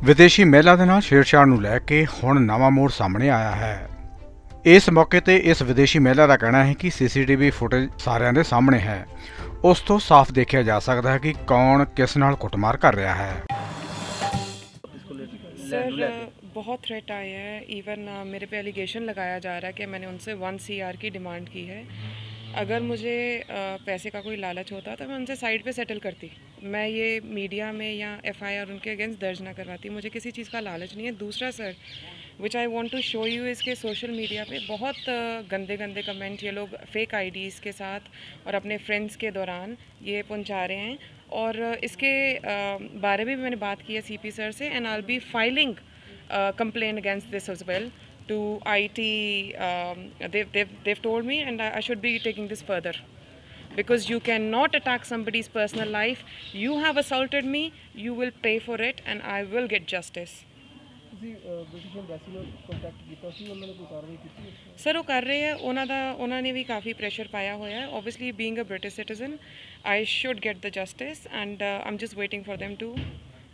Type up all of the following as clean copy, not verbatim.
ਵਿਦੇਸ਼ੀ ਮਹਿਲਾ ਦੇ ਨਾਲ ਛੇੜਛਾੜ ਨੂੰ ਲੈ ਕੇ ਹੁਣ ਨਵਾਂ ਮੋੜ ਸਾਹਮਣੇ ਆਇਆ ਹੈ। ਇਸ ਮੌਕੇ ਤੇ ਇਸ ਵਿਦੇਸ਼ੀ ਮਹਿਲਾ ਦਾ ਕਹਿਣਾ ਹੈ ਕਿ ਸੀਸੀਟੀਵੀ ਫੁਟੇਜ ਸਾਰਿਆਂ ਦੇ ਸਾਹਮਣੇ ਹੈ। ਉਸ ਤੋਂ ਸਾਫ਼ ਦੇਖਿਆ ਜਾ ਸਕਦਾ ਹੈ ਕਿ ਕੌਣ ਕਿਸ ਨਾਲ ਕੁੱਟਮਾਰ ਕਰ ਰਿਹਾ ਹੈ। सर बहुत थ्रेट आए हैं। इवन मेरे पे एलिगेशन लगाया जा रहा है कि मैंने उनसे 1 CR की डिमांड की है। अगर मुझे पैसे का कोई लालच होता तो मैं उनसे साइड पे सेटल करती। मैं ये मीडिया में या FIR उनके अगेंस्ट दर्ज ना करवाती। मुझे किसी चीज़ का लालच नहीं है। दूसरा sir which I want to show you इसके सोशल मीडिया पे बहुत गंदे गंदे कमेंट ये लोग फेक IDs के साथ और अपने फ्रेंड्स के दौरान ये पहुंचा रहे हैं। और इसके बारे में भी मैंने बात की है CP सर से and I will be filing complaint against this as well to IT. They've told me and I should be taking this further because you cannot attack somebody's personal life. You have assaulted me, you will pay for it and I will get justice. British embassy ਨਾਲ contact ਕੀਤਾ ਸੀ, ਉਹਨਾਂ ਨੇ ਕੋਈ ਕਾਰਵਾਈ ਕੀਤੀ? Sir ਉਹ ਕਰ ਰਹੇ ਹੈ। ਉਹਨਾਂ ਨੇ ਵੀ ਕਾਫੀ ਪ੍ਰੈਸ਼ਰ ਪਾਇਆ ਹੋਇਆ ਹੈ। Obviously being a British citizen I should get the justice and I'm just waiting for them to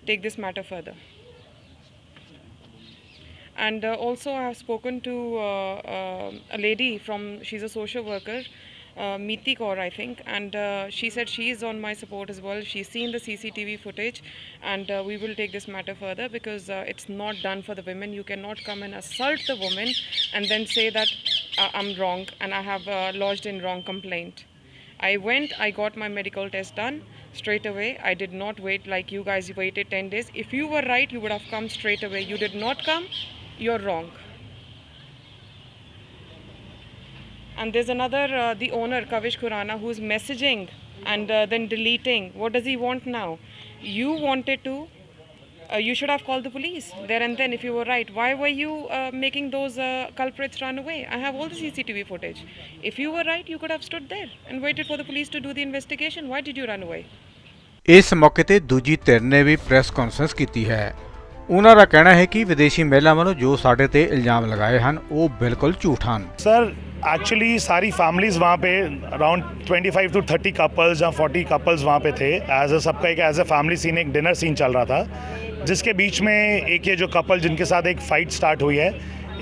take this matter further. And also I have spoken to a lady she's a social worker, Meeti Kaur I think, and she said she is on my support as well. She's seen the CCTV footage and we will take this matter further because it's not done for the women. You cannot come and assault the woman and then say that I'm wrong and I have lodged in wrong complaint. I got my medical test done straight away. I did not wait like you guys waited 10 days. If you were right, you would have come straight away. You did not come, you're wrong. And there's another, the owner, Kavish Khurana, who's messaging and then deleting. What does he want now? You wanted to, you should have called the police there and then if you were right. Why were you making those culprits run away? I have all the CCTV footage. If you were right, you could have stood there and waited for the police to do the investigation. Why did you run away? ਇਸ ਮੌਕੇ ਤੇ ਦੂਜੀ ਧਿਰ ਨੇ ਵੀ press conference ਕੀਤੀ ਹੈ। ਉਹਨਾਂ ਦਾ ਕਹਿਣਾ ਹੈ ਕਿ ਵਿਦੇਸ਼ੀ ਮਹਿਲਾ ਵੱਲੋਂ ਜੋ ਸਾਡੇ ਤੇ ਇਲਜ਼ਾਮ ਲਗਾਏ ਹਨ ਉਹ ਬਿਲਕੁਲ ਝੂਠ ਹਨ। सर एक्चुअली सारी फैमिलीज़ वहाँ पे अराउंड 25 to 30 कपल्स या 40 कपल्स वहाँ पे थे। सबका एक एज ए फैमिली सीन, एक डिनर सीन चल रहा था जिसके बीच में एक ये जो कपल जिनके साथ एक फ़ाइट स्टार्ट हुई है,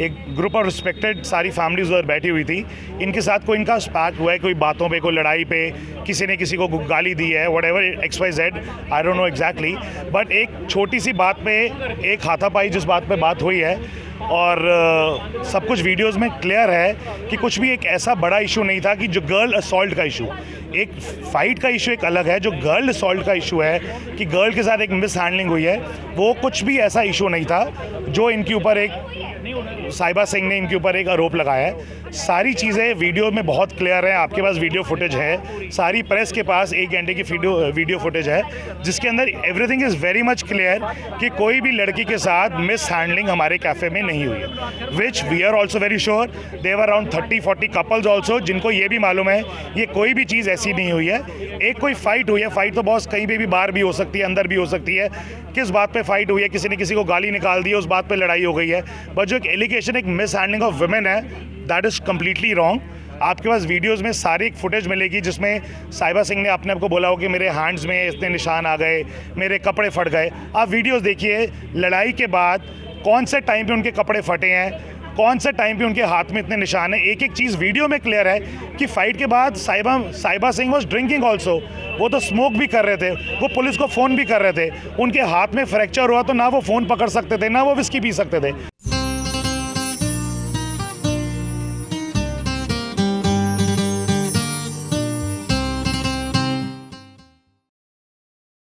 एक ग्रुप ऑफ रिस्पेक्टेड सारी फैमिलीज उधर बैठी हुई थी। इनके साथ कोई इनका स्पैक हुआ है, कोई बातों पे, कोई लड़ाई पे, किसी ने किसी को गाली दी है, whatever XYZ, I don't know exactly. But एक छोटी सी बात पे एक हाथापाई जिस बात पे बात हुई है और सब कुछ वीडियोस में क्लियर है कि कुछ भी एक ऐसा बड़ा इशू नहीं था कि जो गर्ल असॉल्ट का इशू, एक फ़ाइट का इशू एक अलग है, जो गर्ल असॉल्ट का इशू है कि गर्ल के साथ एक मिस हैंडलिंग हुई है, वो कुछ भी ऐसा इशू नहीं था जो इनके ऊपर एक साहिबा सिंह ने इनके ऊपर एक आरोप लगाया है। सारी चीज़ें वीडियो में बहुत क्लियर हैं। आपके पास वीडियो फुटेज है, सारी प्रेस के पास 1 घंटे की वीडियो फुटेज है जिसके अंदर everything is very much clear कि कोई भी लड़की के साथ मिस हैंडलिंग हमारे कैफ़े में नहीं हुई है। Which we are also very sure there were around 30-40 couples also जिनको ये भी मालूम है ये कोई भी चीज़ ऐसी नहीं हुई है। एक कोई फ़ाइट हुई है, फ़ाइट तो बॉस कहीं पे भी बाहर भी हो सकती है, अंदर भी हो सकती है। किस बात पे फ़ाइट हुई है, किसी ने किसी को गाली निकाल दी है, उस बात पे लड़ाई हो गई है। बट जो एक एलिगेशन एक मिस हैंडलिंग ऑफ वुमेन है, दैट इज़ कम्प्लीटली रॉन्ग। आपके पास वीडियोस में सारी एक फुटेज मिलेगी जिसमें साहिबा सिंह ने अपने आप को बोला हो कि मेरे हैंड्स में इतने निशान आ गए, मेरे कपड़े फट गए। आप वीडियोस देखिए, लड़ाई के बाद कौन से टाइम पे उनके कपड़े फटे हैं, कौन से टाइम पे उनके हाथ में इतने निशान हैं। एक एक चीज़ वीडियो में क्लियर है कि फ़ाइट के बाद साहिबा सिंह वॉज ड्रिंकिंग ऑल्सो। वो तो स्मोक भी कर रहे थे, वो पुलिस को फ़ोन भी कर रहे थे। उनके हाथ में फ्रैक्चर हुआ तो ना वो फ़ोन पकड़ सकते थे, ना वो विस्की पी सकते थे।